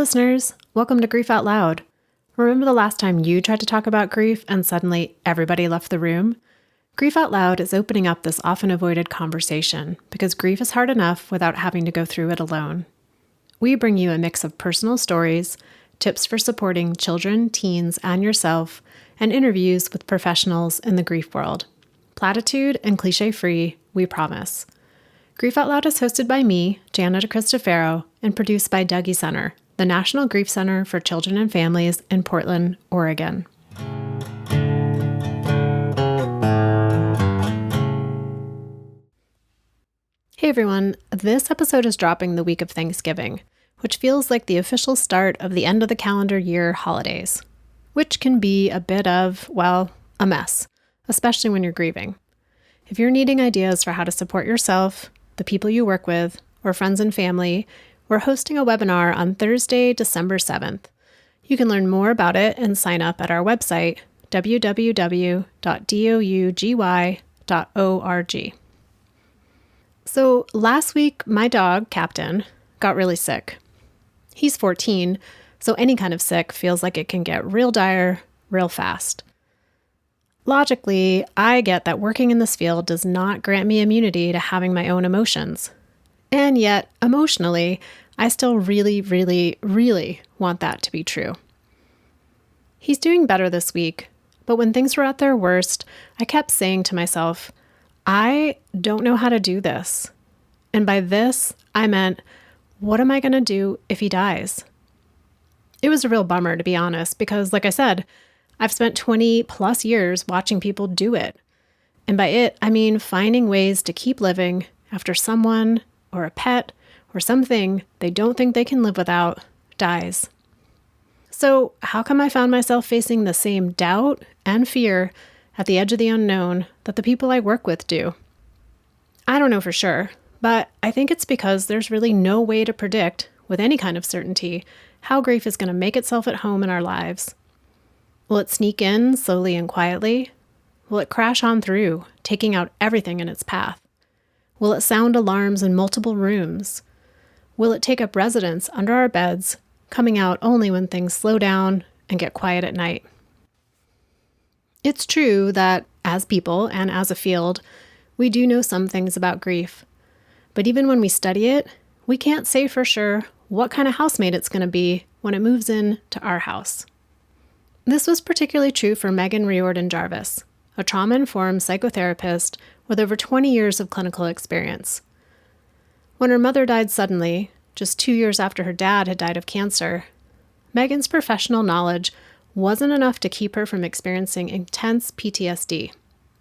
listeners. Welcome to Grief Out Loud. Remember the last time you tried to talk about grief and suddenly everybody left the room? Grief Out Loud is opening up this often avoided conversation because grief is hard enough without having to go through it alone. We bring you a mix of personal stories, tips for supporting children, teens, and yourself, and interviews with professionals in the grief world. Platitude and cliche-free, we promise. Grief Out Loud is hosted by me, Jana DeCristofaro, and produced by Dougie Center, the National Grief Center for Children and Families in Portland, Oregon. Hey everyone, this episode is dropping the week of Thanksgiving, which feels like the official start of the end of the calendar year holidays, which can be a bit of, well, a mess, especially when you're grieving. If you're needing ideas for how to support yourself, the people you work with, or friends and family, we're hosting a webinar on Thursday, December 7th. You can learn more about it and sign up at our website, www.dougy.org. So last week, my dog, Captain, got really sick. He's 14, so any kind of sick feels like it can get real dire, real fast. Logically, I get that working in this field does not grant me immunity to having my own emotions. And yet, emotionally, I still really, really, really want that to be true. He's doing better this week, but when things were at their worst, I kept saying to myself, I don't know how to do this. And by this, I meant, what am I going to do if he dies? It was a real bummer, to be honest, because like I said, I've spent 20 plus years watching people do it. And by it, I mean finding ways to keep living after someone or a pet or something they don't think they can live without dies. So how come I found myself facing the same doubt and fear at the edge of the unknown that the people I work with do? I don't know for sure, but I think it's because there's really no way to predict with any kind of certainty how grief is going to make itself at home in our lives. Will it sneak in slowly and quietly? Will it crash on through, taking out everything in its path? Will it sound alarms in multiple rooms? Will it take up residence under our beds, coming out only when things slow down and get quiet at night? It's true that as people and as a field, we do know some things about grief. But even when we study it, we can't say for sure what kind of housemate it's going to be when it moves in to our house. This was particularly true for Meghan Riordan Jarvis, a trauma-informed psychotherapist with over 20 years of clinical experience. When her mother died suddenly, just 2 years after her dad had died of cancer, Meghan's professional knowledge wasn't enough to keep her from experiencing intense PTSD,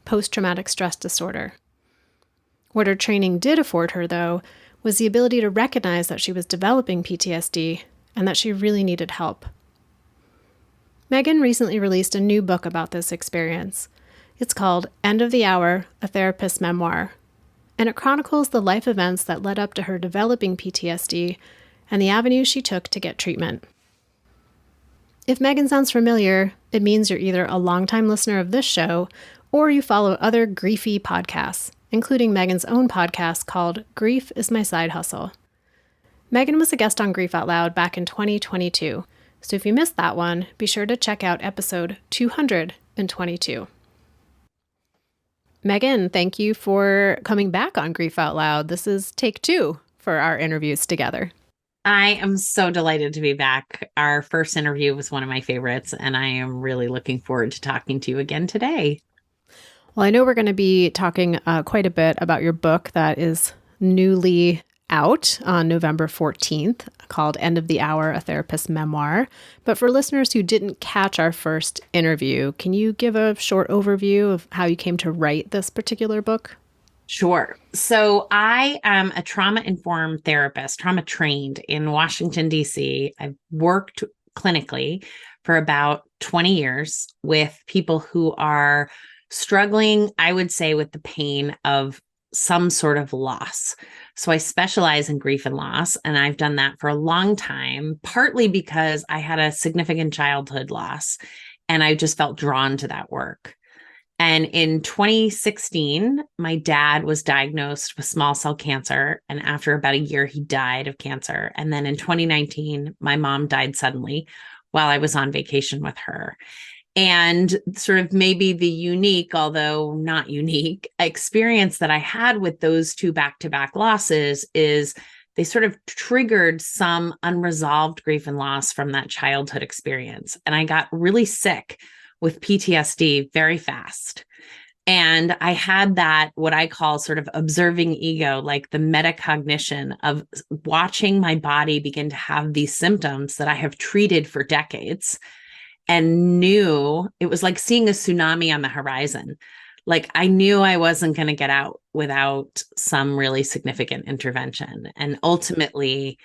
post-traumatic stress disorder. What her training did afford her, though, was the ability to recognize that she was developing PTSD and that she really needed help. Meghan recently released a new book about this experience. It's called End of the Hour, A Therapist's Memoir, and it chronicles the life events that led up to her developing PTSD and the avenues she took to get treatment. If Meghan sounds familiar, it means you're either a longtime listener of this show or you follow other griefy podcasts, including Meghan's own podcast called Grief is My Side Hustle. Meghan was a guest on Grief Out Loud back in 2022, so if you missed that one, be sure to check out episode 222. Meghan, thank you for coming back on Grief Out Loud. This is take 2 for our interviews together. I am so delighted to be back. Our first interview was one of my favorites, and I am really looking forward to talking to you again today. Well, I know we're going to be talking quite a bit about your book that is newly out on November 14th called End of the Hour, A Therapist's Memoir. But for listeners who didn't catch our first interview, can you give a short overview of how you came to write this particular book? Sure. So I am a trauma-informed therapist, trauma-trained in Washington, D.C. I've worked clinically for about 20 years with people who are struggling, I would say, with the pain of some sort of loss. So I specialize in grief and loss, and I've done that for a long time, partly because I had a significant childhood loss, and I just felt drawn to that work. And in 2016, my dad was diagnosed with small cell cancer. And after about a year, he died of cancer. And then in 2019, my mom died suddenly while I was on vacation with her. And sort of maybe the unique, although not unique, experience that I had with those two back-to-back losses is they sort of triggered some unresolved grief and loss from that childhood experience. And I got really sick with PTSD very fast. And I had that, what I call sort of observing ego, like the metacognition of watching my body begin to have these symptoms that I have treated for decades and knew it was like seeing a tsunami on the horizon. Like I knew I wasn't going to get out without some really significant intervention. And ultimately,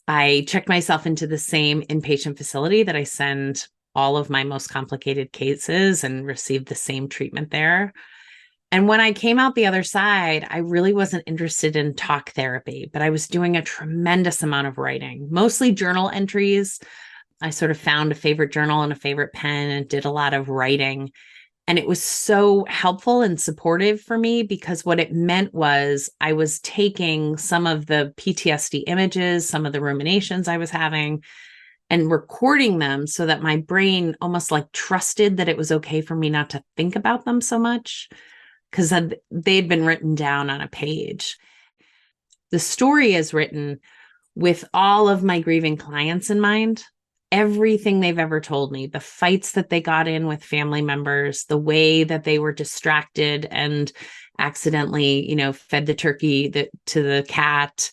I checked myself into the same inpatient facility that I send all of my most complicated cases and received the same treatment there. And when I came out the other side, I really wasn't interested in talk therapy, but I was doing a tremendous amount of writing, mostly journal entries. I sort of found a favorite journal and a favorite pen and did a lot of writing. And it was so helpful and supportive for me because what it meant was I was taking some of the PTSD images, some of the ruminations I was having, and recording them so that my brain almost like trusted that it was okay for me not to think about them so much because they'd been written down on a page. The story is written with all of my grieving clients in mind. Everything they've ever told me, the fights that they got in with family members, the way that they were distracted and accidentally, fed the turkey to the cat,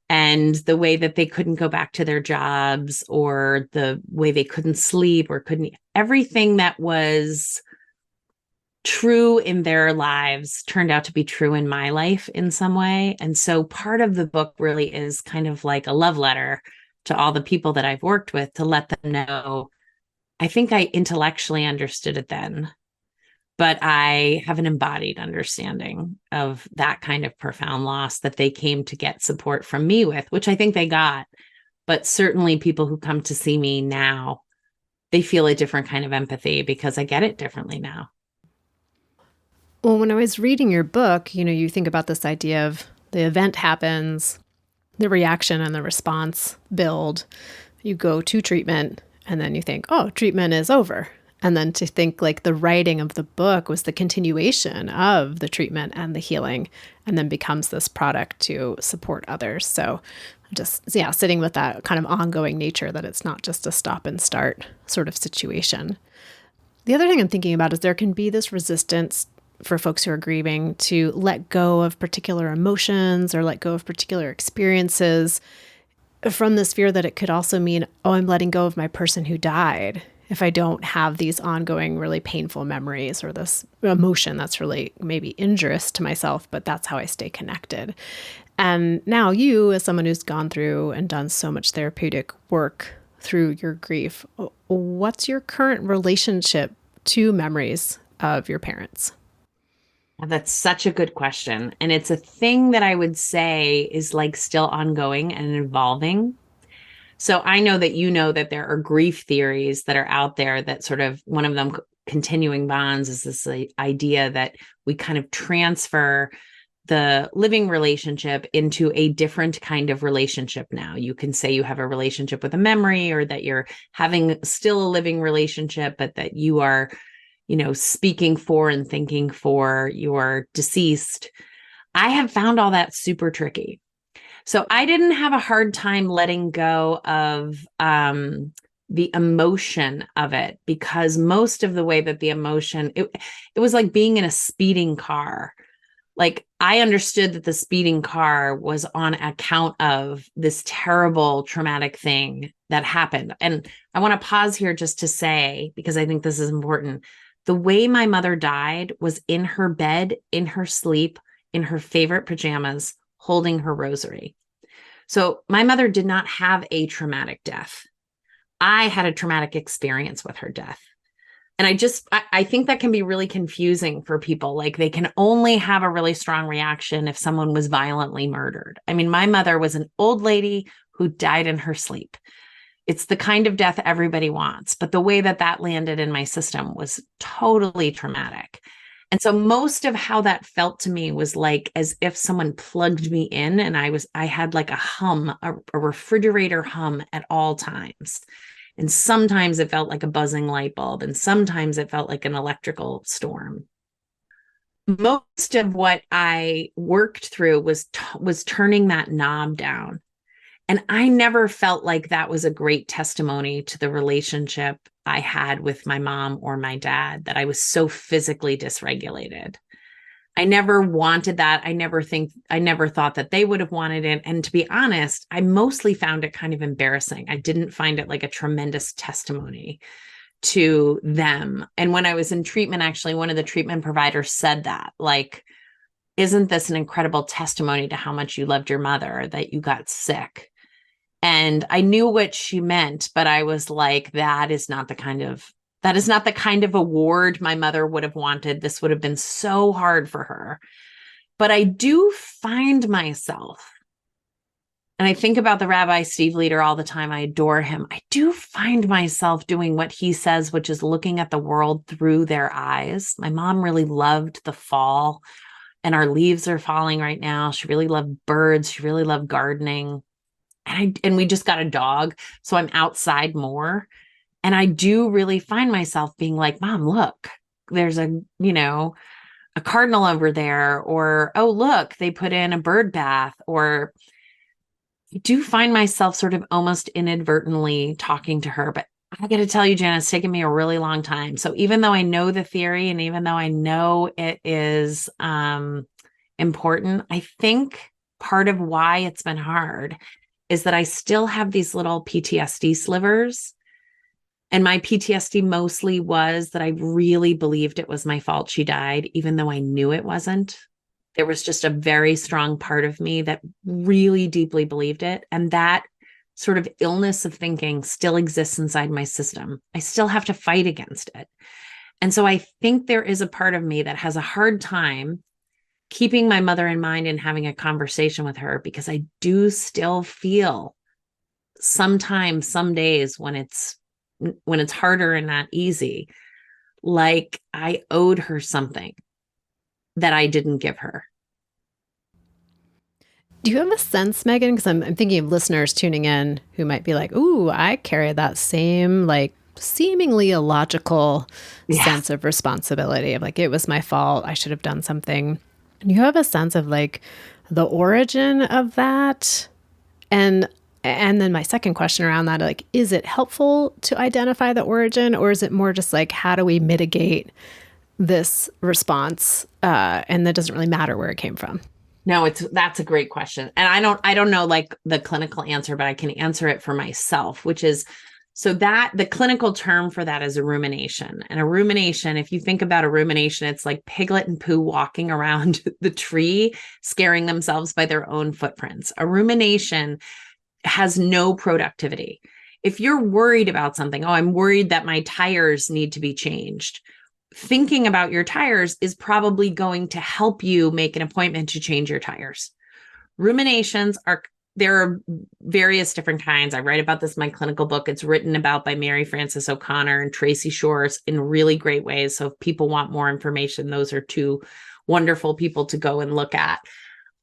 and the way that they couldn't go back to their jobs, or the way they couldn't sleep or couldn't, everything that was true in their lives turned out to be true in my life in some way. And so part of the book really is kind of like a love letter to all the people that I've worked with to let them know, I think I intellectually understood it then, but I have an embodied understanding of that kind of profound loss that they came to get support from me with, which I think they got. But certainly people who come to see me now, they feel a different kind of empathy because I get it differently now. Well, when I was reading your book, you think about this idea of the event happens, the reaction and the response build, you go to treatment, and then you think, oh, treatment is over. And then to think like the writing of the book was the continuation of the treatment and the healing, and then becomes this product to support others. So just, sitting with that kind of ongoing nature that it's not just a stop and start sort of situation. The other thing I'm thinking about is there can be this resistance for folks who are grieving to let go of particular emotions or let go of particular experiences from this fear that it could also mean, oh, I'm letting go of my person who died if I don't have these ongoing, really painful memories or this emotion that's really maybe injurious to myself, but that's how I stay connected. And now you, as someone who's gone through and done so much therapeutic work through your grief, what's your current relationship to memories of your parents? That's such a good question. And it's a thing that I would say is like still ongoing and evolving. So I know that there are grief theories that are out there that sort of one of them continuing bonds is this idea that we kind of transfer the living relationship into a different kind of relationship now. You can say you have a relationship with a memory or that you're having still a living relationship, but that you are speaking for and thinking for your deceased. I have found all that super tricky. So I didn't have a hard time letting go of the emotion of it because most of the way that the emotion, it was like being in a speeding car. Like I understood that the speeding car was on account of this terrible traumatic thing that happened. And I want to pause here just to say, because I think this is important, the way my mother died was in her bed, in her sleep, in her favorite pajamas, holding her rosary. So my mother did not have a traumatic death. I had a traumatic experience with her death. And I think that can be really confusing for people. Like they can only have a really strong reaction if someone was violently murdered. I mean, my mother was an old lady who died in her sleep. It's the kind of death everybody wants. But the way that landed in my system was totally traumatic. And so most of how that felt to me was like as if someone plugged me in and I had like a hum, a refrigerator hum at all times. And sometimes it felt like a buzzing light bulb, and sometimes it felt like an electrical storm. Most of what I worked through was turning that knob down. And I never felt like that was a great testimony to the relationship I had with my mom or my dad, that I was so physically dysregulated. I never wanted that. I never thought that they would have wanted it. And to be honest, I mostly found it kind of embarrassing. I didn't find it like a tremendous testimony to them. And when I was in treatment, actually, one of the treatment providers said that, like, isn't this an incredible testimony to how much you loved your mother that you got sick? And I knew what she meant, but I was like, that is not the kind of award my mother would have wanted. This would have been so hard for her. But I do find myself, and I think about the Rabbi Steve Leader all the time. I adore him. I do find myself doing what he says, which is looking at the world through their eyes. My mom really loved the fall, and our leaves are falling right now. She really loved birds. She really loved gardening. And we just got a dog, so I'm outside more. And I do really find myself being like, Mom, look, there's a cardinal over there, or, oh, look, they put in a bird bath, or I do find myself sort of almost inadvertently talking to her. But I got to tell you, Jen, it's taken me a really long time. So even though I know the theory, and even though I know it is important, I think part of why it's been hard is that I still have these little PTSD slivers. And my PTSD mostly was that I really believed it was my fault she died, even though I knew it wasn't. There was just a very strong part of me that really deeply believed it. And that sort of illness of thinking still exists inside my system. I still have to fight against it. And so I think there is a part of me that has a hard time keeping my mother in mind and having a conversation with her, because I do still feel sometimes, some days when it's harder and not easy, like I owed her something that I didn't give her. Do you have a sense, Megan? Because I'm thinking of listeners tuning in who might be like, ooh, I carry that same, like, seemingly illogical sense of responsibility of like, it was my fault. I should have done something. Do you have a sense of like the origin of that? And then my second question around that, like, is it helpful to identify the origin, or is it more just like, how do we mitigate this response? And that doesn't really matter where it came from. No, that's a great question. And I don't know like the clinical answer, but I can answer it for myself, which is, so that the clinical term for that is a rumination. And a rumination, if you think about a rumination, it's like Piglet and Pooh walking around the tree, scaring themselves by their own footprints. A rumination has no productivity. If you're worried about something, oh, I'm worried that my tires need to be changed. Thinking about your tires is probably going to help you make an appointment to change your tires. Ruminations there are various different kinds. I write about this in my clinical book. It's written about by Mary Frances O'Connor and Tracy Shores in really great ways. So if people want more information, those are two wonderful people to go and look at.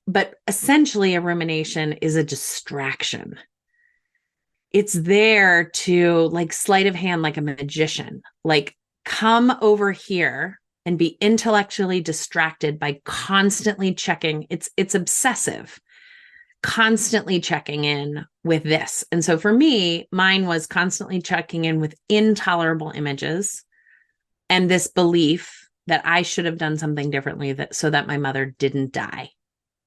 But essentially, a rumination is a distraction. It's there to, like, sleight of hand, like a magician, like, come over here and be intellectually distracted by constantly checking. It's obsessive, constantly checking in with this. And so for me, mine was constantly checking in with intolerable images and this belief that I should have done something differently so that my mother didn't die.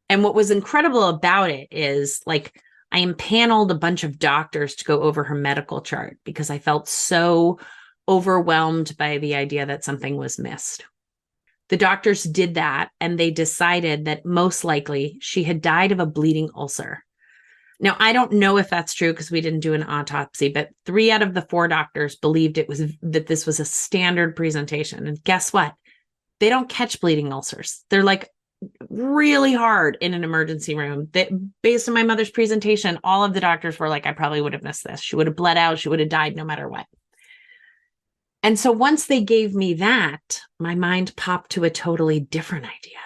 And what was incredible about it is, like, I impaneled a bunch of doctors to go over her medical chart because I felt so overwhelmed by the idea that something was missed. The doctors did that, and they decided that most likely she had died of a bleeding ulcer. Now, I don't know if that's true because we didn't do an autopsy, but 3 out of the 4 doctors believed that this was a standard presentation. And guess what? They don't catch bleeding ulcers. They're like really hard in an emergency room. Based on my mother's presentation, all of the doctors were like, I probably would have missed this. She would have bled out. She would have died no matter what. And so once they gave me that, my mind popped to a totally different idea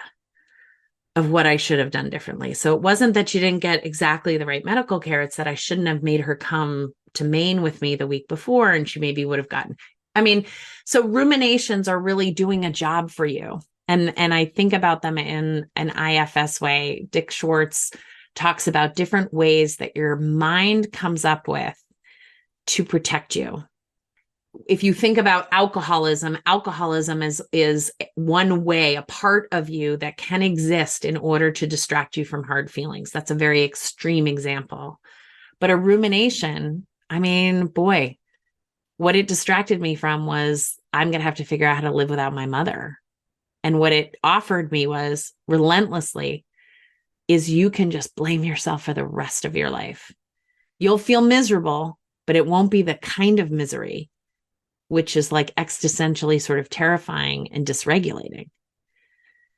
of what I should have done differently. So it wasn't that she didn't get exactly the right medical care. It's that I shouldn't have made her come to Maine with me the week before, and she maybe would have gotten, I mean, so ruminations are really doing a job for you. And I think about them in an IFS way. Dick Schwartz talks about different ways that your mind comes up with to protect you. If you think about alcoholism is one way, a part of you that can exist in order to distract you from hard feelings. That's a very extreme example. But a rumination, I mean, boy, what it distracted me from was I'm going to have to figure out how to live without my mother. And what it offered me was relentlessly is you can just blame yourself for the rest of your life. You'll feel miserable, but it won't be the kind of misery which is like existentially sort of terrifying and dysregulating.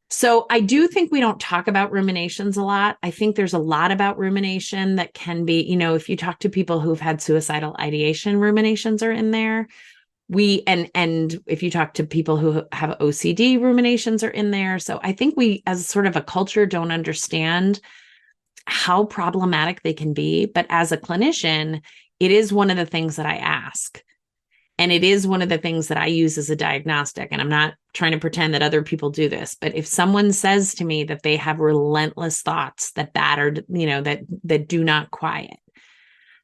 So I do think we don't talk about ruminations a lot. I think there's a lot about rumination that can be, if you talk to people who've had suicidal ideation, ruminations are in there. And if you talk to people who have OCD, ruminations are in there. So I think we, as sort of a culture, don't understand how problematic they can be. But as a clinician, it is one of the things that I ask. And it is one of the things that I use as a diagnostic. And I'm not trying to pretend that other people do this, but if someone says to me that they have relentless thoughts that battered, that do not quiet,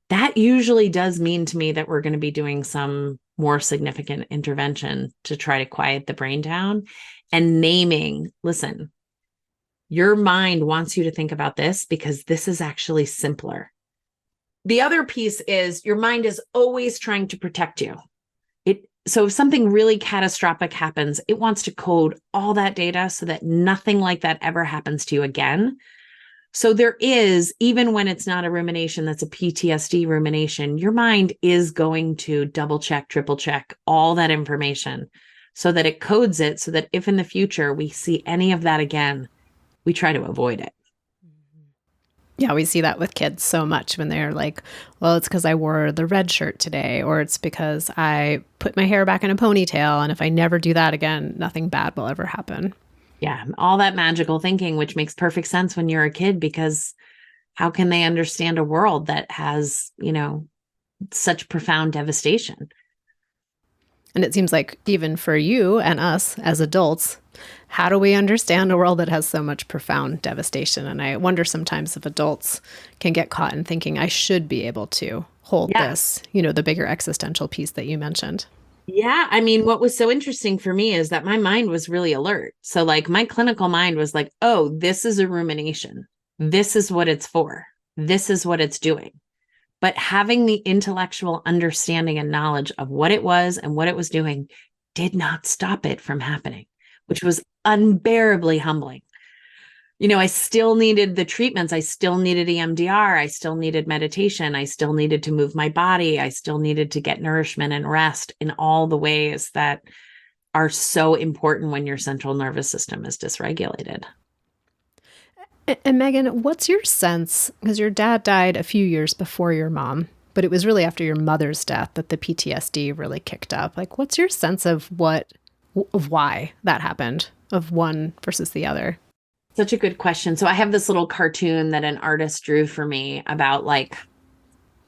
that usually does mean to me that we're going to be doing some more significant intervention to try to quiet the brain down and naming, listen, your mind wants you to think about this because this is actually simpler. The other piece is your mind is always trying to protect you. So if something really catastrophic happens, it wants to code all that data so that nothing like that ever happens to you again. So there is, even when it's not a rumination, that's a PTSD rumination, your mind is going to double check, triple check all that information so that it codes it so that if in the future we see any of that again, we try to avoid it. Yeah, we see that with kids so much when they're like, well, it's because I wore the red shirt today, or it's because I put my hair back in a ponytail. And if I never do that again, nothing bad will ever happen. Yeah, all that magical thinking, which makes perfect sense when you're a kid, because how can they understand a world that has, such profound devastation? And it seems like even for you and us as adults, how do we understand a world that has so much profound devastation? And I wonder sometimes if adults can get caught in thinking, I should be able to hold this, the bigger existential piece that you mentioned. Yeah. I mean, what was so interesting for me is that my mind was really alert. So like my clinical mind was like, oh, this is a rumination. This is what it's for. This is what it's doing. But having the intellectual understanding and knowledge of what it was and what it was doing did not stop it from happening, which was unbearably humbling. I still needed the treatments. I still needed EMDR. I still needed meditation. I still needed to move my body. I still needed to get nourishment and rest in all the ways that are so important when your central nervous system is dysregulated. And Megan, what's your sense, because your dad died a few years before your mom, but it was really after your mother's death that the PTSD really kicked up. Like, what's your sense of why that happened, of one versus the other? Such a good question. So I have this little cartoon that an artist drew for me about like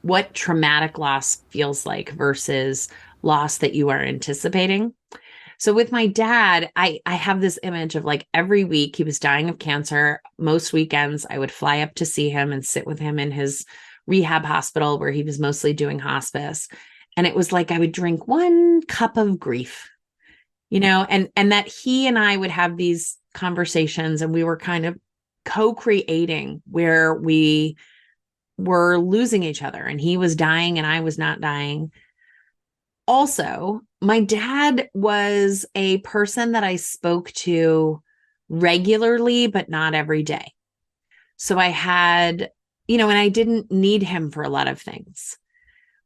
what traumatic loss feels like versus loss that you are anticipating. So with my dad, I have this image of like every week he was dying of cancer. Most weekends I would fly up to see him and sit with him in his rehab hospital where he was mostly doing hospice. And it was like I would drink one cup of grief, and that he and I would have these conversations and we were kind of co-creating where we were losing each other and he was dying and I was not dying. Also, my dad was a person that I spoke to regularly, but not every day. So I had, and I didn't need him for a lot of things.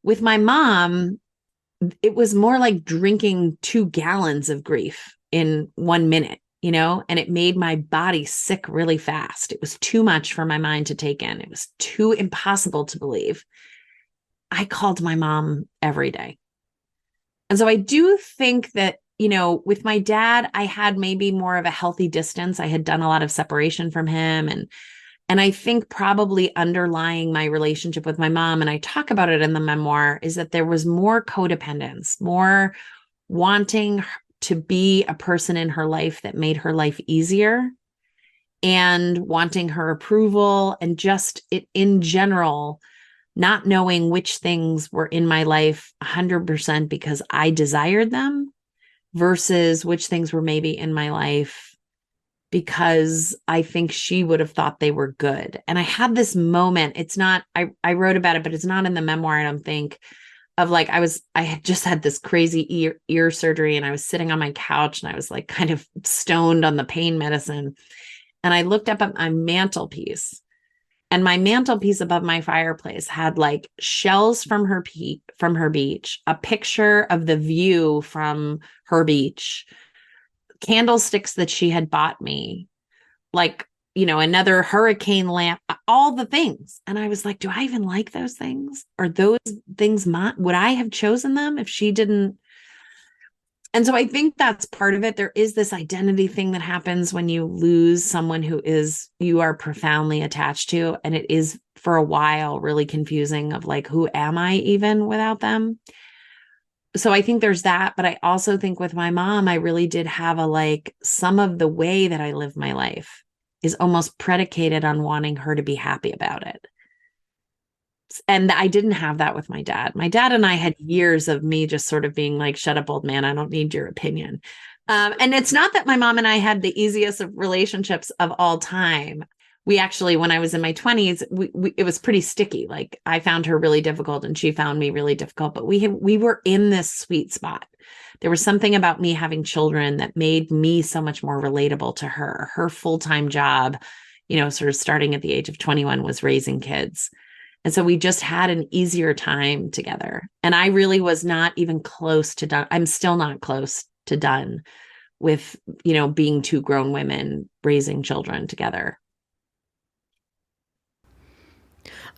With my mom, it was more like drinking 2 gallons of grief in 1 minute, and it made my body sick really fast. It was too much for my mind to take in. It was too impossible to believe. I called my mom every day. And so I do think that, with my dad, I had maybe more of a healthy distance. I had done a lot of separation from him. And I think probably underlying my relationship with my mom, and I talk about it in the memoir, is that there was more codependence, more wanting to be a person in her life that made her life easier, and wanting her approval, and just it in general, not knowing which things were in my life 100% because I desired them versus which things were maybe in my life because I think she would have thought they were good. And I had this moment. It's not, I wrote about it, but it's not in the memoir, I don't think, of like, I had just had this crazy ear surgery, and I was sitting on my couch, and I was like kind of stoned on the pain medicine. And I looked up at my mantelpiece, and my mantelpiece above my fireplace had like shells from her beach, a picture of the view from her beach, candlesticks that she had bought me, like, another hurricane lamp, all the things. And I was like, do I even like those things? Are those things would I have chosen them if she didn't? And so I think that's part of it. There is this identity thing that happens when you lose someone you are profoundly attached to. And it is for a while really confusing of like, who am I even without them? So I think there's that. But I also think with my mom, I really did have some of the way that I live my life is almost predicated on wanting her to be happy about it. And I didn't have that with my dad. My dad and I had years of me just sort of being like, shut up, old man, I don't need your opinion. And it's not that my mom and I had the easiest of relationships of all time. We actually, when I was in my 20s, it was pretty sticky. Like I found her really difficult and she found me really difficult, but we were in this sweet spot. There was something about me having children that made me so much more relatable to her. Her full-time job, sort of starting at the age of 21, was raising kids. And so we just had an easier time together. And I really was not even close to done. I'm still not close to done with, being two grown women raising children together.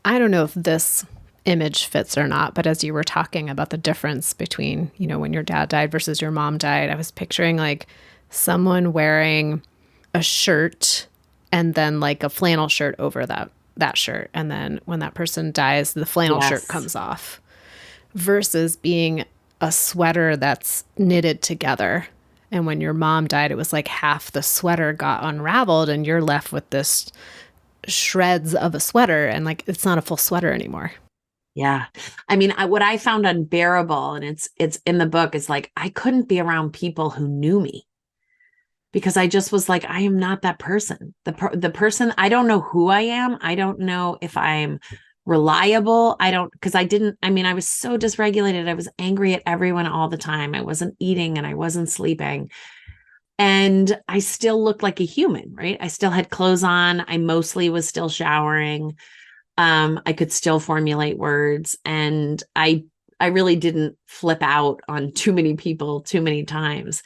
I don't know if this image fits or not, but as you were talking about the difference between, when your dad died versus your mom died, I was picturing like someone wearing a shirt and then like a flannel shirt over that shirt. And then when that person dies, the flannel shirt comes off, versus being a sweater that's knitted together. And when your mom died, it was like half the sweater got unraveled and you're left with this shreds of a sweater, and like it's not a full sweater anymore. Yeah. I mean, what I found unbearable, and it's in the book, is like I couldn't be around people who knew me because I just was like, I am not that person. The person, I don't know who I am. I don't know if I'm reliable. I was so dysregulated. I was angry at everyone all the time. I wasn't eating and I wasn't sleeping. And I still looked like a human, right? I still had clothes on. I mostly was still showering. I could still formulate words. And I really didn't flip out on too many people too many times.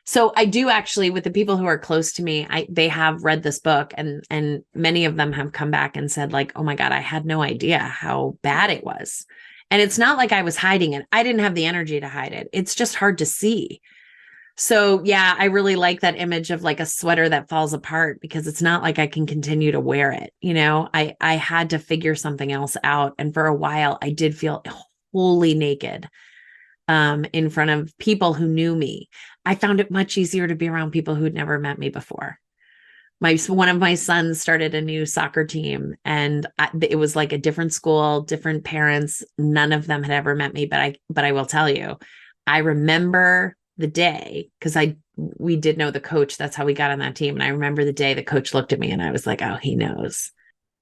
So I do actually, with the people who are close to me, they have read this book, and many of them have come back and said like, oh my God, I had no idea how bad it was. And it's not like I was hiding it. I didn't have the energy to hide it. It's just hard to see. So yeah, I really like that image of like a sweater that falls apart, because it's not like I can continue to wear it. I had to figure something else out. And for a while I did feel wholly naked in front of people who knew me. I found it much easier to be around people who'd never met me before. One of my sons started a new soccer team, and it was like a different school, different parents. None of them had ever met me, but I will tell you, I remember the day, because we did know the coach. That's how we got on that team. And I remember the day the coach looked at me and I was like, oh, he knows.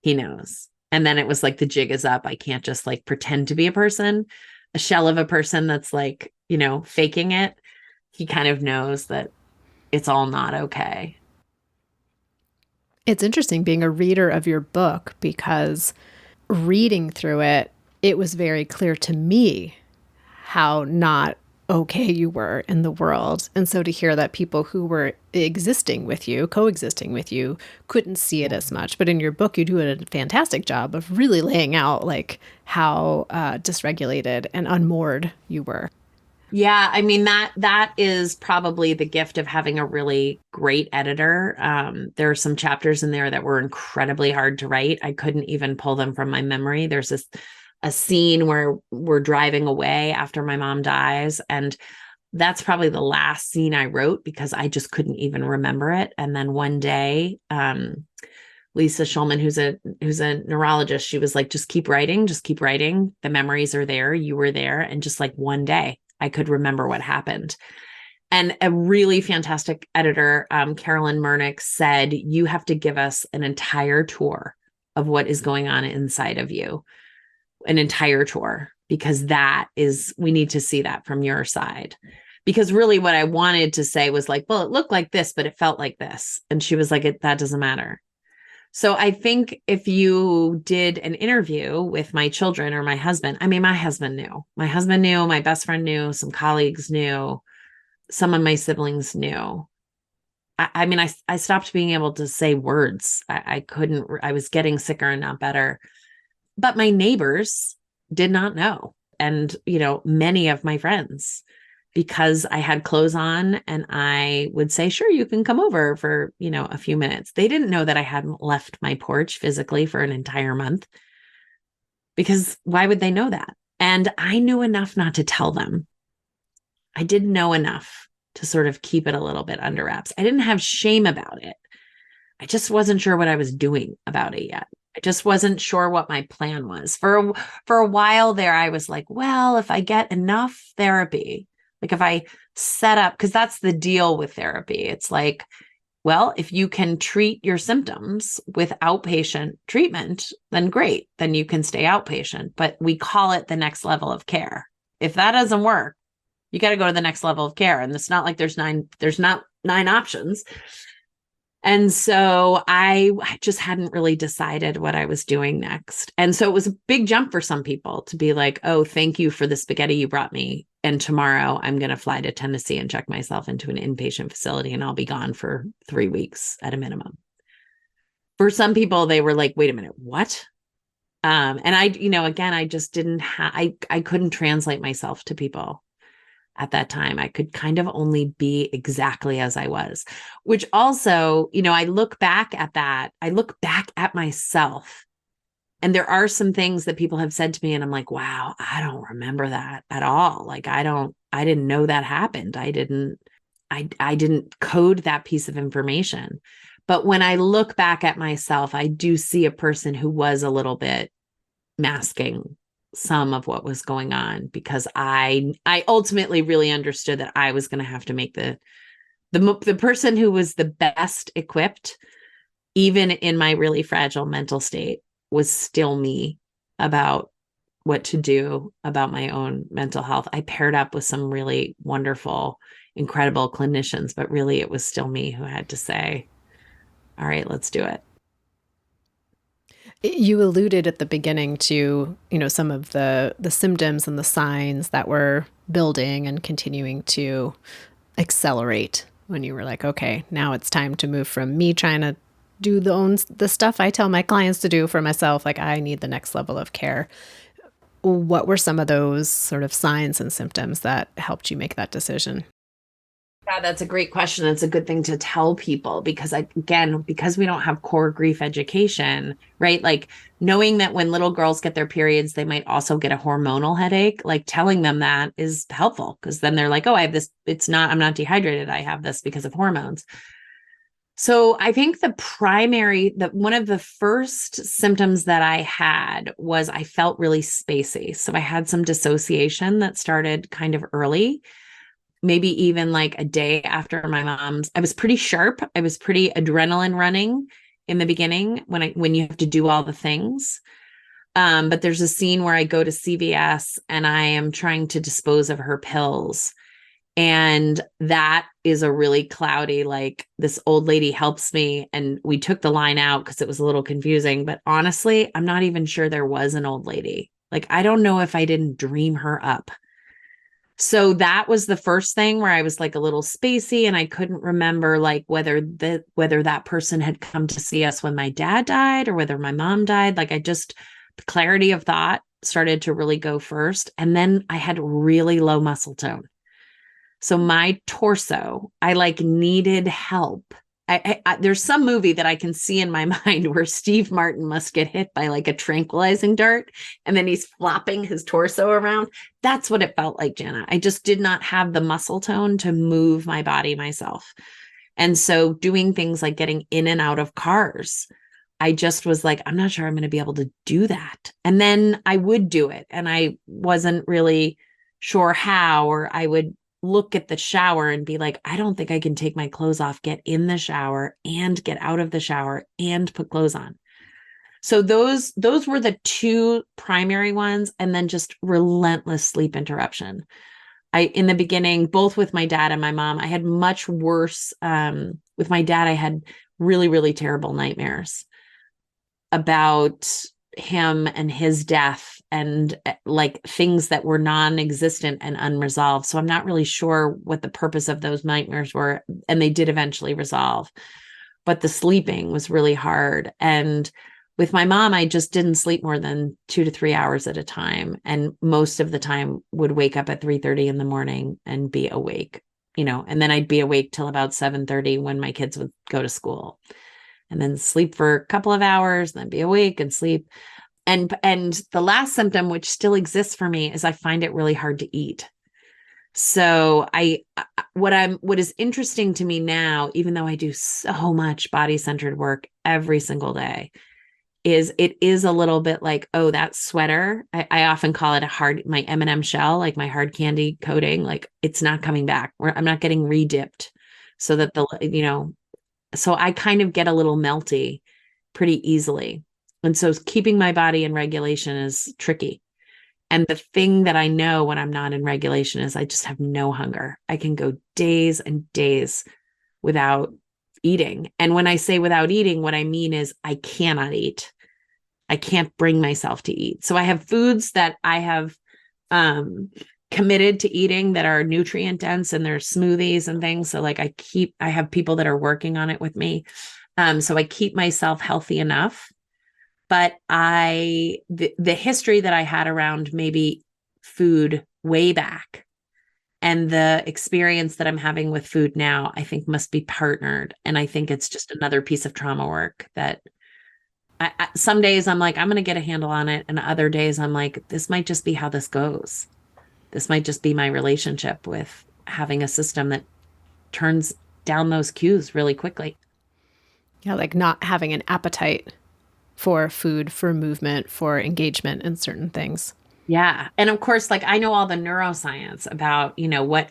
And then it was like, the jig is up. I can't just like pretend to be a shell of a person that's like, faking it. He kind of knows that it's all not okay. It's interesting being a reader of your book, because reading through it, it was very clear to me how not okay you were in the world. And so to hear that people who were coexisting with you, couldn't see it as much. But in your book, you do a fantastic job of really laying out like how dysregulated and unmoored you were. Yeah, I mean that is probably the gift of having a really great editor. There are some chapters in there that were incredibly hard to write. I couldn't even pull them from my memory. There's this a scene where we're driving away after my mom dies, and that's probably the last scene I wrote because I just couldn't even remember it. And then one day, Lisa Schulman, who's a neurologist, she was like, just keep writing, just keep writing. The memories are there. You were there. And just like one day I could remember what happened. And a really fantastic editor, Carolyn Murnick, said, you have to give us an entire tour of what is going on inside of you, an entire tour, because we need to see that from your side. Because really what I wanted to say was like, well, it looked like this, but it felt like this. And she was like, that doesn't matter. So I think if you did an interview with my children or my husband, I mean, my husband knew, my best friend knew, some colleagues knew, some of my siblings knew. I mean, I stopped being able to say words. I couldn't, I was getting sicker and not better. But my neighbors did not know. And, many of my friends, because I had clothes on and I would say, sure, you can come over for, a few minutes. They didn't know that I hadn't left my porch physically for an entire month, because why would they know that? And I knew enough not to tell them. I didn't know enough to sort of keep it a little bit under wraps. I didn't have shame about it. I just wasn't sure what I was doing about it yet. I just wasn't sure what my plan was. For a while there, I was like, well, if I get enough therapy, like if I set up, because that's the deal with therapy. It's like, well, if you can treat your symptoms with outpatient treatment, then great. Then you can stay outpatient. But we call it the next level of care. If that doesn't work, you got to go to the next level of care. And it's not like there's not nine options. And so I just hadn't really decided what I was doing next. And so it was a big jump for some people to be like, oh, thank you for the spaghetti you brought me. And tomorrow I'm going to fly to Tennessee and check myself into an inpatient facility, and I'll be gone for 3 weeks at a minimum. For some people, they were like, wait a minute, what? And I, again, I just didn't I couldn't translate myself to people at that time. I could kind of only be exactly as I was, which also, I look back at that. I look back at myself, and there are some things that people have said to me, and I'm like, wow, I don't remember that at all. Like, I didn't know that happened. I didn't code that piece of information. But when I look back at myself, I do see a person who was a little bit masking some of what was going on, because I ultimately really understood that I was going to have to make the person who was the best equipped, even in my really fragile mental state, was still me about what to do about my own mental health. I paired up with some really wonderful, incredible clinicians, but really it was still me who had to say, all right, let's do it. You alluded at the beginning to, some of the symptoms and the signs that were building and continuing to accelerate when you were like, okay, now it's time to move from me trying to do the stuff I tell my clients to do for myself. Like, I need the next level of care. What were some of those sort of signs and symptoms that helped you make that decision? Yeah, that's a great question. That's a good thing to tell people, because because we don't have core grief education, right? Like, knowing that when little girls get their periods, they might also get a hormonal headache, like telling them that is helpful, because then they're like, oh, I have this. I'm not dehydrated. I have this because of hormones. So I think one of the first symptoms that I had was I felt really spacey. So I had some dissociation that started kind of early, maybe even like a day after I was pretty sharp. I was pretty adrenaline running in the beginning when you have to do all the things. But there's a scene where I go to CVS and I am trying to dispose of her pills. And that is a really cloudy, like, this old lady helps me. And we took the line out because it was a little confusing. But honestly, I'm not even sure there was an old lady. Like, I don't know if I didn't dream her up. So that was the first thing where I was like a little spacey, and I couldn't remember like whether that person had come to see us when my dad died or whether my mom died. Like, the clarity of thought started to really go first. And then I had really low muscle tone. So my torso, I like needed help. There's some movie that I can see in my mind where Steve Martin must get hit by like a tranquilizing dart and then he's flopping his torso around. That's what it felt like, Jenna. I just did not have the muscle tone to move my body myself. And so doing things like getting in and out of cars, I just was like, I'm not sure I'm going to be able to do that. And then I would do it. And I wasn't really sure how, or I would look at the shower and be like, I don't think I can take my clothes off, get in the shower and get out of the shower and put clothes on. So those were the two primary ones. And then just relentless sleep interruption. In the beginning, both with my dad and my mom, I had much worse. With my dad, I had really, really terrible nightmares about him and his death and like things that were non-existent and unresolved. So I'm not really sure what the purpose of those nightmares were. And they did eventually resolve, but the sleeping was really hard. And with my mom, I just didn't sleep more than 2 to 3 hours at a time. And most of the time would wake up at 3:30 in the morning and be awake, and then I'd be awake till about 7:30 when my kids would go to school. And then sleep for a couple of hours, then be awake and sleep. And the last symptom, which still exists for me, is I find it really hard to eat. So what is interesting to me now, even though I do so much body-centered work every single day, is it is a little bit like, oh, that sweater, I often call it my M&M shell, like my hard candy coating, like it's not coming back. I'm not getting re-dipped so that so I kind of get a little melty pretty easily. And so keeping my body in regulation is tricky. And the thing that I know when I'm not in regulation is I just have no hunger. I can go days and days without eating. And when I say without eating, what I mean is I cannot eat. I can't bring myself to eat. So I have foods that I have committed to eating that are nutrient dense and they're smoothies and things. So like I have people that are working on it with me. So I keep myself healthy enough, but the history that I had around maybe food way back and the experience that I'm having with food now, I think must be partnered. And I think it's just another piece of trauma work that some days I'm like, I'm going to get a handle on it. And other days I'm like, this might just be how this goes. This might just be my relationship with having a system that turns down those cues really quickly. Yeah, like not having an appetite for food, for movement, for engagement in certain things. Yeah. And of course, like I know all the neuroscience about,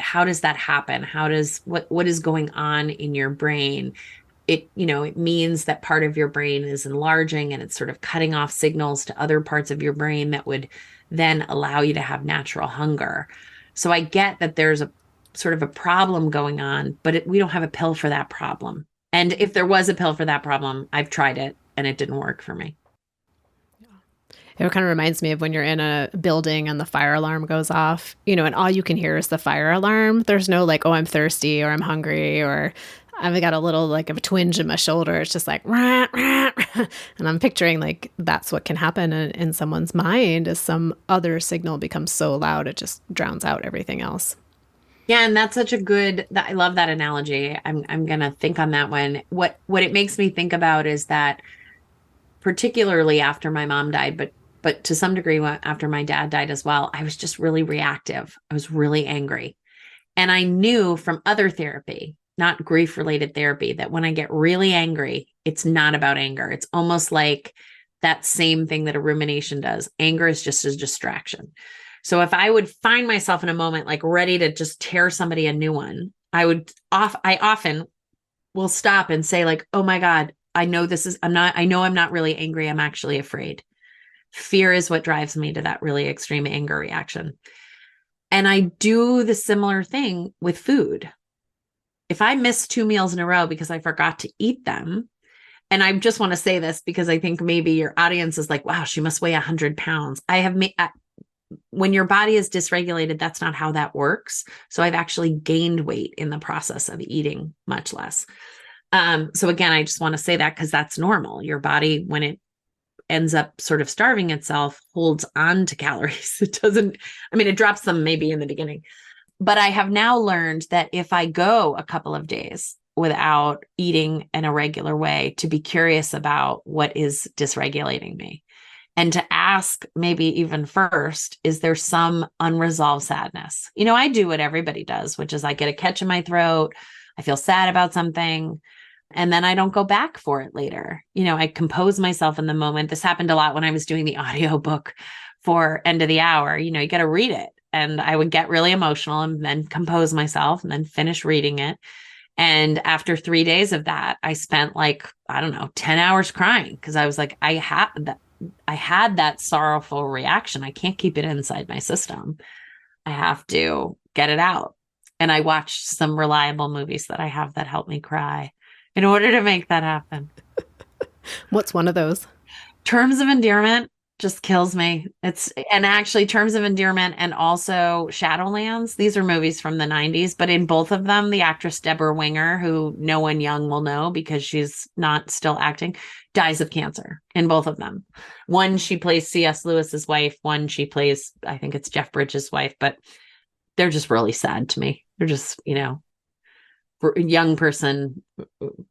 how does that happen? What is going on in your brain? It means that part of your brain is enlarging and it's sort of cutting off signals to other parts of your brain that would then allow you to have natural hunger. So I get that there's a sort of a problem going on, but we don't have a pill for that problem. And if there was a pill for that problem, I've tried it and it didn't work for me. It kind of reminds me of when you're in a building and the fire alarm goes off, and all you can hear is the fire alarm. There's no like, oh, I'm thirsty or I'm hungry or I've got a little like of a twinge in my shoulder. It's just like, rah, rah, rah. And I'm picturing like that's what can happen in someone's mind as some other signal becomes so loud, it just drowns out everything else. Yeah, and that's such a I love that analogy. I'm gonna think on that one. What it makes me think about is that particularly after my mom died, but to some degree after my dad died as well, I was just really reactive. I was really angry. And I knew from other therapy, not grief related therapy, that when I get really angry, it's not about anger. It's almost like that same thing that a rumination does. Anger is just a distraction. So if I would find myself in a moment like ready to just tear somebody a new one, I often will stop and say like, oh my God, I know I'm not really angry. I'm actually afraid. Fear is what drives me to that really extreme anger reaction. And I do the similar thing with food. If I miss 2 meals in a row because I forgot to eat them, and I just want to say this because I think maybe your audience is like, wow, she must weigh 100 pounds. When your body is dysregulated, that's not how that works. So I've actually gained weight in the process of eating much less. So again, I just want to say that because that's normal. Your body, when it ends up sort of starving itself, holds on to calories. It drops them maybe in the beginning. But I have now learned that if I go a couple of days without eating in a regular way, to be curious about what is dysregulating me and to ask maybe even first, is there some unresolved sadness? I do what everybody does, which is I get a catch in my throat. I feel sad about something. And then I don't go back for it later. I compose myself in the moment. This happened a lot when I was doing the audiobook for End of the Hour. You got to read it. And I would get really emotional and then compose myself and then finish reading it. And after 3 days of that, I spent like, I don't know, 10 hours crying because I was like, I had that sorrowful reaction. I can't keep it inside my system. I have to get it out. And I watched some reliable movies that I have that help me cry in order to make that happen. What's one of those? Terms of Endearment just kills me. And actually Terms of Endearment and also Shadowlands. These are movies from the 90s, but in both of them, the actress Deborah Winger, who no one young will know because she's not still acting, dies of cancer in both of them. One, she plays C.S. Lewis's wife. One, she plays, I think it's Jeff Bridges' wife, but they're just really sad to me. They're just, a young person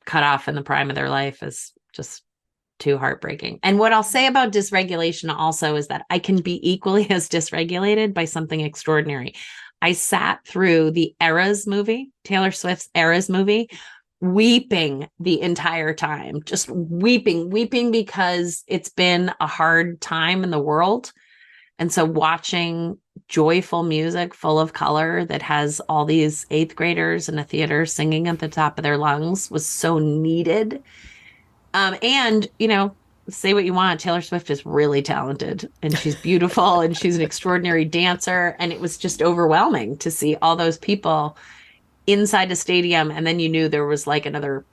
cut off in the prime of their life is just too heartbreaking. And what I'll say about dysregulation also is that I can be equally as dysregulated by something extraordinary. I sat through the Eras movie, Taylor Swift's Eras movie, weeping the entire time, just weeping because it's been a hard time in the world. And so watching joyful music full of color that has all these eighth graders in a theater singing at the top of their lungs was so needed. And, say what you want, Taylor Swift is really talented and she's beautiful and she's an extraordinary dancer. And it was just overwhelming to see all those people inside a stadium. And then you knew there was like another,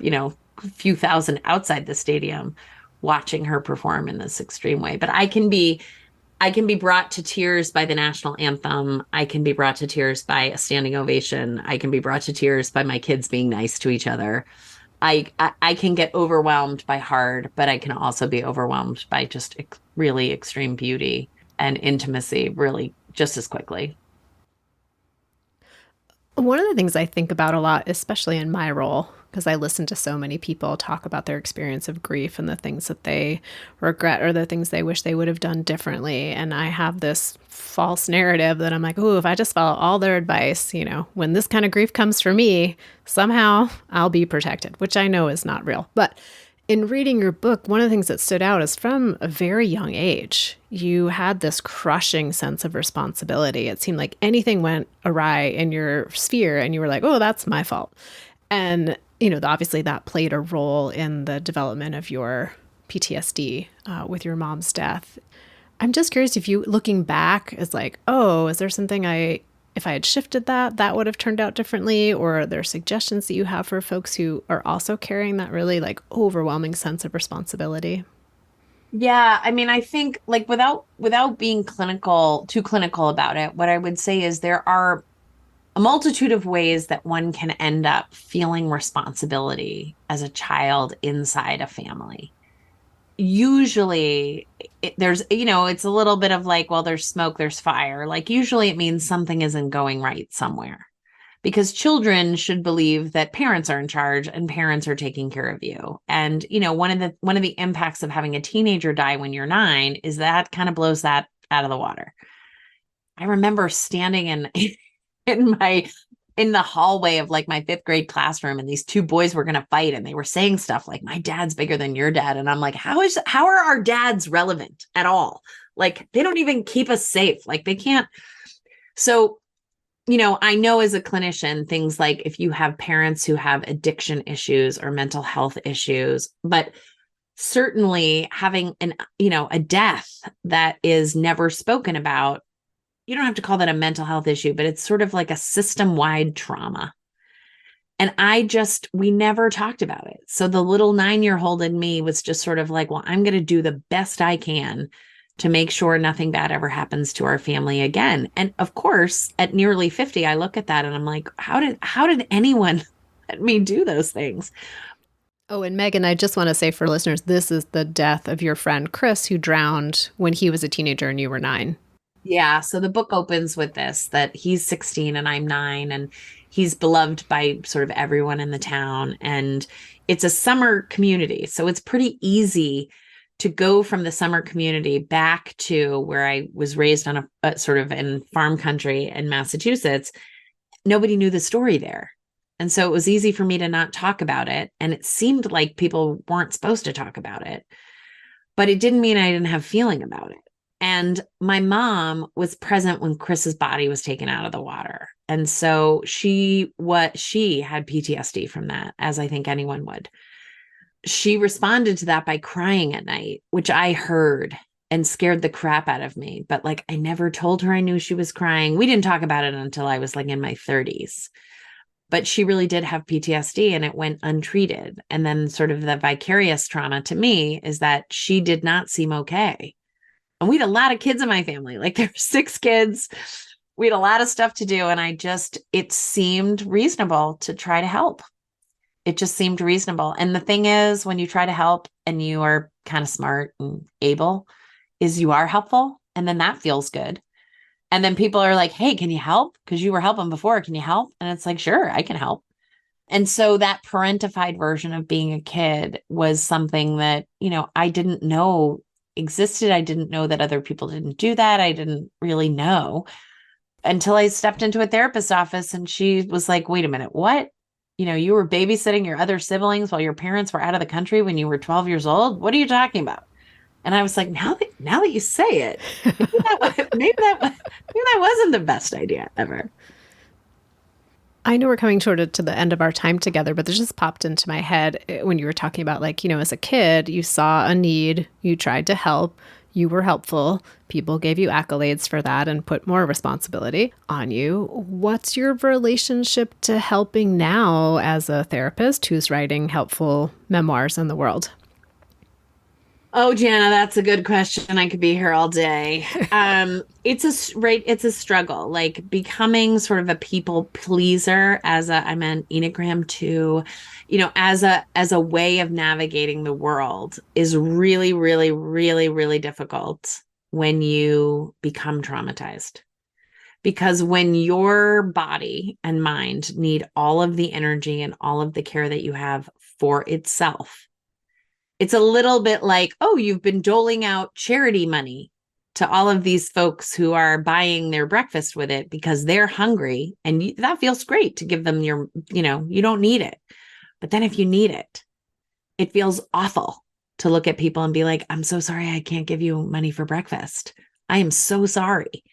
few thousand outside the stadium watching her perform in this extreme way. But I can be brought to tears by the national anthem. I can be brought to tears by a standing ovation. I can be brought to tears by my kids being nice to each other. I can get overwhelmed by hard, but I can also be overwhelmed by just really extreme beauty and intimacy really just as quickly. One of the things I think about a lot, especially in my role, because I listen to so many people talk about their experience of grief and the things that they regret or the things they wish they would have done differently. And I have this false narrative that I'm like, oh, if I just follow all their advice, when this kind of grief comes for me, somehow I'll be protected, which I know is not real. But in reading your book, one of the things that stood out is from a very young age, you had this crushing sense of responsibility. It seemed like anything went awry in your sphere and you were like, oh, that's my fault. And, obviously that played a role in the development of your PTSD with your mom's death. I'm just curious if you, looking back, is like, oh, is there something if I had shifted that would have turned out differently? Or are there suggestions that you have for folks who are also carrying that really like overwhelming sense of responsibility? Yeah, I mean, I think like without being too clinical about it, what I would say is there are a multitude of ways that one can end up feeling responsibility as a child inside a family. Usually there's, it's a little bit of like, well, there's smoke, there's fire. Like usually it means something isn't going right somewhere because children should believe that parents are in charge and parents are taking care of you. And, one of the impacts of having a teenager die when you're 9 is that kind of blows that out of the water. I remember standing in the hallway of like my 5th grade classroom and these two boys were going to fight and they were saying stuff like my dad's bigger than your dad. And I'm like, how are our dads relevant at all? Like they don't even keep us safe. Like they can't. So, I know as a clinician, things like if you have parents who have addiction issues or mental health issues, but certainly having a death that is never spoken about, you don't have to call that a mental health issue, but it's sort of like a system-wide trauma. And we never talked about it. So the little 9-year-old in me was just sort of like, well, I'm going to do the best I can to make sure nothing bad ever happens to our family again. And of course, at nearly 50, I look at that and I'm like, how did anyone let me do those things? Oh, and Megan, I just want to say for listeners, this is the death of your friend Chris, who drowned when he was a teenager and you were 9. Yeah. So the book opens with this that he's 16 and I'm 9, and he's beloved by sort of everyone in the town. And it's a summer community. So it's pretty easy to go from the summer community back to where I was raised on a sort of in farm country in Massachusetts. Nobody knew the story there. And so it was easy for me to not talk about it. And it seemed like people weren't supposed to talk about it, but it didn't mean I didn't have feeling about it. And my mom was present when Chris's body was taken out of the water. And so she had PTSD from that, as I think anyone would. She responded to that by crying at night, which I heard and scared the crap out of me. But like, I never told her I knew she was crying. We didn't talk about it until I was like in my 30s. But she really did have PTSD and it went untreated. And then, sort of, the vicarious trauma to me is that she did not seem okay. And we had a lot of kids in my family. Like, there were 6 kids. We had a lot of stuff to do. And it seemed reasonable to try to help. It just seemed reasonable. And the thing is, when you try to help and you are kind of smart and able, is you are helpful. And then that feels good. And then people are like, hey, can you help? Because you were helping before. Can you help? And it's like, sure, I can help. And so that parentified version of being a kid was something that, I didn't know existed. I didn't know that other people didn't do that. I didn't really know until I stepped into a therapist's office and she was like, wait a minute, what? You were babysitting your other siblings while your parents were out of the country when you were 12 years old. What are you talking about? And I was like, now that you say it, maybe that wasn't the best idea ever. I know we're coming sort of to the end of our time together, but this just popped into my head when you were talking about, like, as a kid, you saw a need, you tried to help, you were helpful, people gave you accolades for that and put more responsibility on you. What's your relationship to helping now as a therapist who's writing helpful memoirs in the world? Oh, Jana, that's a good question. I could be here all day. It's a struggle, like becoming sort of a people pleaser I'm an Enneagram 2, as a way of navigating the world is really, really, really, really difficult when you become traumatized. Because when your body and mind need all of the energy and all of the care that you have for itself, it's a little bit like, oh, you've been doling out charity money to all of these folks who are buying their breakfast with it because they're hungry. And that feels great to give them you don't need it. But then if you need it, it feels awful to look at people and be like, I'm so sorry, I can't give you money for breakfast. I am so sorry.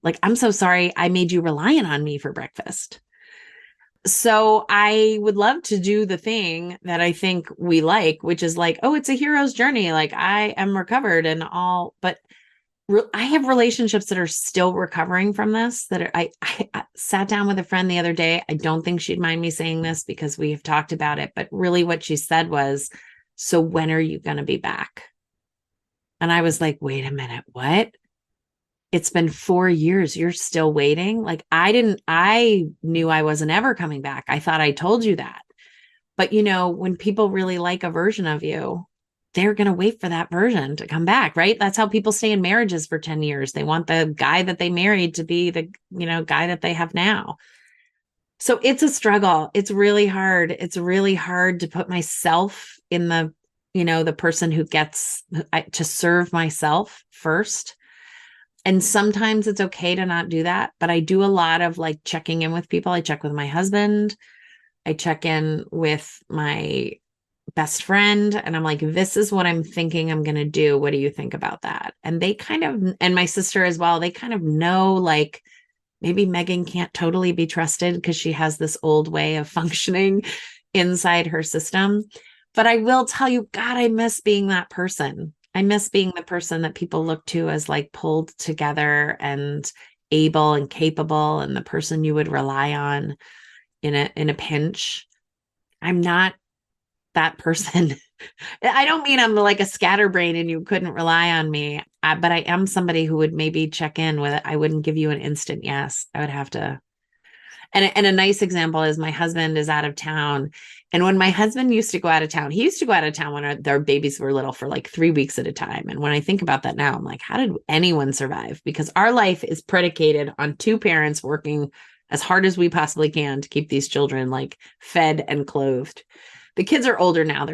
Like, I'm so sorry I made you reliant on me for breakfast. So I would love to do the thing that I think we like, which is like, oh, it's a hero's journey. Like, I am recovered and all, but I have relationships that are still recovering from this. I sat down with a friend the other day. I don't think she'd mind me saying this because we have talked about it, but really what she said was, so when are you going to be back? And I was like, wait a minute, what? It's been 4 years. You're still waiting. Like, I knew I wasn't ever coming back. I thought I told you that. But when people really like a version of you, they're going to wait for that version to come back, right? That's how people stay in marriages for 10 years. They want the guy that they married to be the, guy that they have now. So it's a struggle. It's really hard. It's really hard to put myself in the person who gets to serve myself first. And sometimes it's okay to not do that, but I do a lot of like checking in with people. I check with my husband. I check in with my best friend and I'm like, this is what I'm thinking I'm going to do. What do you think about that? And they kind of, and my sister as well, they kind of know, like, maybe Meghan can't totally be trusted because she has this old way of functioning inside her system. But I will tell you, God, I miss being that person. I miss being the person that people look to as like pulled together and able and capable and the person you would rely on in a pinch. I'm not that person. I don't mean I'm like a scatterbrain and you couldn't rely on me, but I am somebody who would maybe check in with it. I wouldn't give you an instant yes. I would have to. And a nice example is my husband is out of town. And when my husband used to go out of town, he used to go out of town when their babies were little for like 3 weeks at a time. And when I think about that now, I'm like, how did anyone survive? Because our life is predicated on two parents working as hard as we possibly can to keep these children like fed and clothed. The kids are older now.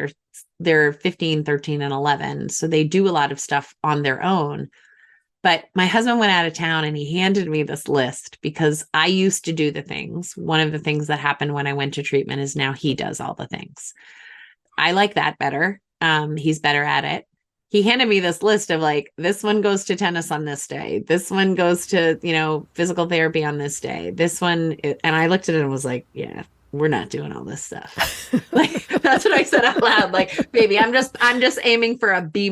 They're 15, 13, and 11. So they do a lot of stuff on their own. But my husband went out of town and he handed me this list because I used to do the things. One of the things that happened when I went to treatment is now he does all the things. I like that better. He's better at it. He handed me this list of like, this one goes to tennis on this day. This one goes to, physical therapy on this day. This one. And I looked at it and was like, yeah, we're not doing all this stuff. Like, that's what I said out loud. Like, baby, I'm just aiming for a B-.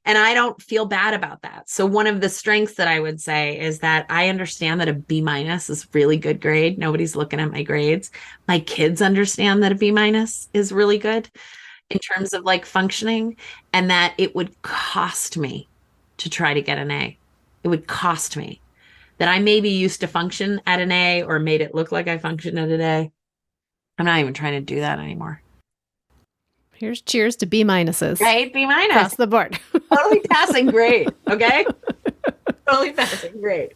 And I don't feel bad about that. So one of the strengths that I would say is that I understand that a B- is really good grade. Nobody's looking at my grades. My kids understand that a B- is really good in terms of like functioning, and that it would cost me to try to get an A. It would cost me that I maybe used to function at an A or made it look like I functioned at an A. I'm not even trying to do that anymore. Here's cheers to B-. Right? B-. Across the board. Totally passing grade. Okay? Totally passing grade.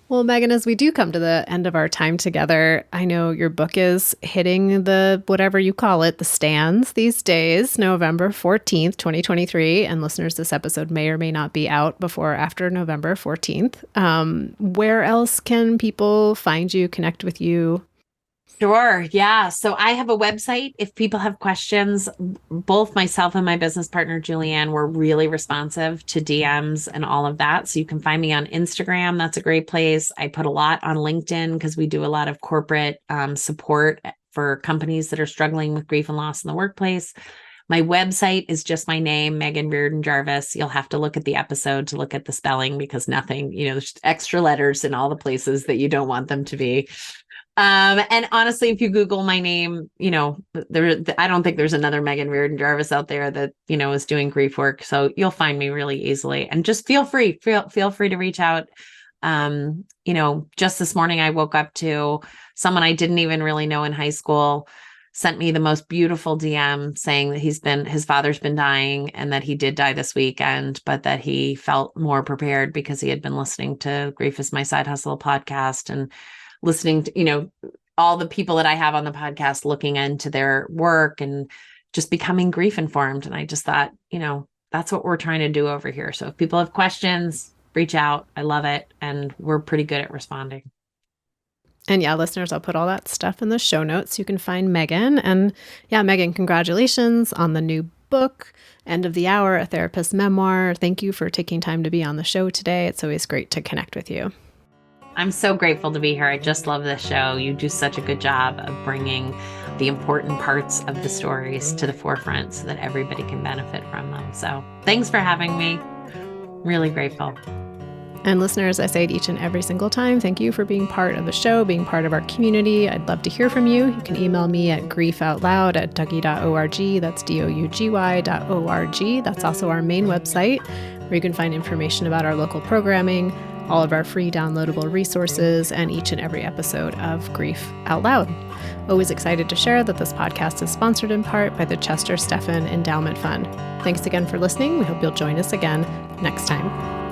Well, Meghan, as we do come to the end of our time together, I know your book is hitting the, whatever you call it, the stands these days, November 14th, 2023. And listeners, this episode may or may not be out before or after November 14th. Where else can people find you, connect with you? Sure. Yeah. So I have a website. If people have questions, both myself and my business partner, Julianne, were really responsive to DMs and all of that. So you can find me on Instagram. That's a great place. I put a lot on LinkedIn because we do a lot of corporate support for companies that are struggling with grief and loss in the workplace. My website is just my name, Meghan Riordan Jarvis. You'll have to look at the episode to look at the spelling because nothing, there's extra letters in all the places that you don't want them to be. And honestly, if you Google my name, I don't think there's another Meghan Riordan Jarvis out there that, is doing grief work. So you'll find me really easily, and just feel free to reach out. Just this morning, I woke up to someone I didn't even really know in high school sent me the most beautiful DM saying that his father's been dying and that he did die this weekend, but that he felt more prepared because he had been listening to Grief is My Side Hustle podcast and listening to, all the people that I have on the podcast, looking into their work and just becoming grief informed. And I just thought, that's what we're trying to do over here. So if people have questions, reach out. I love it. And we're pretty good at responding. And yeah, listeners, I'll put all that stuff in the show notes. You can find Meghan. And yeah, Meghan, congratulations on the new book, End of the Hour, a Therapist's Memoir. Thank you for taking time to be on the show today. It's always great to connect with you. I'm so grateful to be here. I just love this show. You do such a good job of bringing the important parts of the stories to the forefront so that everybody can benefit from them. So thanks for having me. Really grateful. And listeners, I say it each and every single time, thank you for being part of the show, being part of our community. I'd love to hear from you. You can email me at griefoutloud@dougy.org. That's dougy.org. That's also our main website where you can find information about our local programming, all of our free downloadable resources, and each and every episode of Grief Out Loud. Always excited to share that this podcast is sponsored in part by the Chester Stephan Endowment Fund. Thanks again for listening. We hope you'll join us again next time.